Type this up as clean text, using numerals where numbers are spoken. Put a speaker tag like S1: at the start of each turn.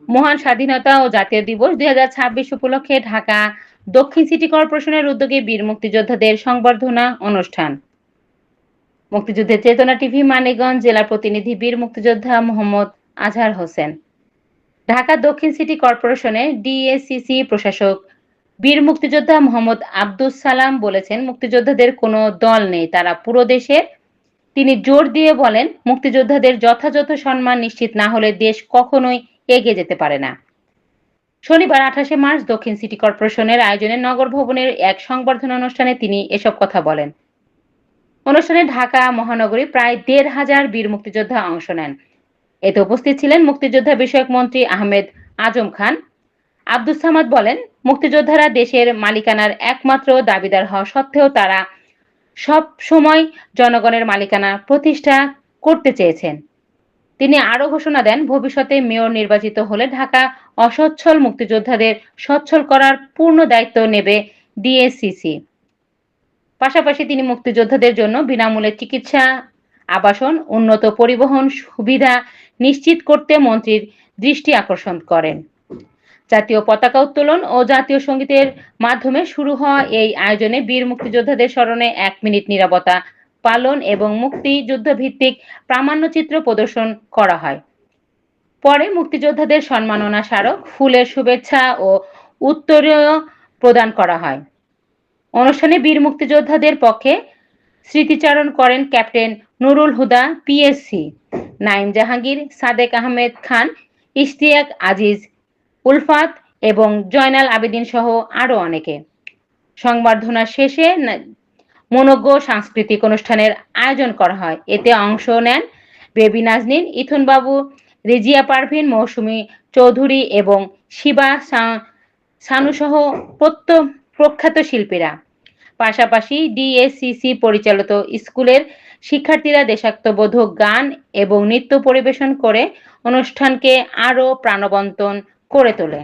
S1: মহান স্বাধীনতা ও জাতীয় দিবস 2026 উপলক্ষে ঢাকা দক্ষিণ সিটি কর্পোরেশনের উদ্যোগে বীর মুক্তিযোদ্ধাদের সংবর্ধনা অনুষ্ঠান। মুক্তিযুদ্ধের চেতনা টিভি মানিকগঞ্জ জেলা প্রতিনিধি বীর মুক্তিযোদ্ধা মোহাম্মদ আজহার হোসেন। ঢাকা দক্ষিণ সিটি কর্পোরেশনের ডিএসসিসি প্রশাসক বীর মুক্তিযোদ্ধা মোহাম্মদ আব্দুস সালাম বলেছেন, মুক্তিযোদ্ধাদের কোনো দল নেই, তারা পুরো দেশের। তিনি জোর দিয়ে বলেন, মুক্তিযোদ্ধাদের যথাযথ সম্মান নিশ্চিত না হলে দেশ কখনোই এগিয়ে যেতে পারে না। শনিবার 28 মার্চ দক্ষিণ সিটি কর্পোরেশনের আয়োজনে নগর ভবনের এক সংবর্ধনা অনুষ্ঠানে তিনি এসব কথা বলেন। অনুষ্ঠানে ঢাকা মহানগরী প্রায় 1,500 বীর মুক্তিযোদ্ধা অংশ নেন। এতে উপস্থিত ছিলেন মুক্তিযোদ্ধা বিষয়ক মন্ত্রী আহমেদ আজম খান। আব্দুস সামাদ বলেন, মুক্তিযোদ্ধারা দেশের মালিকানার একমাত্র দাবিদার হওয়া সত্ত্বেও তারা সব সময় জনগণের মালিকানা প্রতিষ্ঠা করতে চেয়েছেন। তিনি আরো ঘোষণা দেন, ভবিষ্যতে মেয়র নির্বাচিত হলে ঢাকা অসচ্ছল মুক্তিযোদ্ধাদের সচ্ছল করার পূর্ণ দায়িত্ব নেবে ডিএসসিসি। পাশাপাশি তিনি মুক্তিযোদ্ধাদের জন্য বিনামূল্যে চিকিৎসা, আবাসন, উন্নত পরিবহন সুবিধা নিশ্চিত করতে মন্ত্রীর দৃষ্টি আকর্ষণ করেন। জাতীয় পতাকা উত্তোলন ও জাতীয় সঙ্গীতের মাধ্যমে শুরু হওয়া এই আয়োজনে বীর মুক্তিযোদ্ধাদের স্মরণে 1 মিনিট নীরবতা পালন এবং মুক্তিযুদ্ধ ভিত্তিক প্রামাণ্যচিত্র প্রদর্শন করা হয়। পরে মুক্তিযোদ্ধাদের সম্মাননা স্মারক, ফুলের শুভেচ্ছা ও উত্তরীয় প্রদান করা হয়। অনুষ্ঠানে বীর মুক্তিযোদ্ধাদের পক্ষে স্মৃতিচারণ করেন ক্যাপ্টেন নুরুল হুদা পিএসসি, নাইম জাহাঙ্গীর, সাদেক আহমেদ খান, ইশতিয়াক আজিজ, উলফাত এবং জয়নাল আবেদিন সহ আরো অনেকে। সংবর্ধনা শেষে মনোজ্ঞ সাংস্কৃতিক অনুষ্ঠানের আয়োজন করা হয়। এতে অংশ নেন বেবি নাজনীন, ইথুন বাবু, রেজিয়া পারভিন, মৌসুমী চৌধুরী এবং শিবা সানু সহ প্রখ্যাত শিল্পীরা। পাশাপাশি ডিএসসিসি পরিচালিত স্কুলের শিক্ষার্থীরা দেশাত্মবোধক গান এবং নৃত্য পরিবেশন করে অনুষ্ঠানকে আরো প্রাণবন্ত করে তোলে।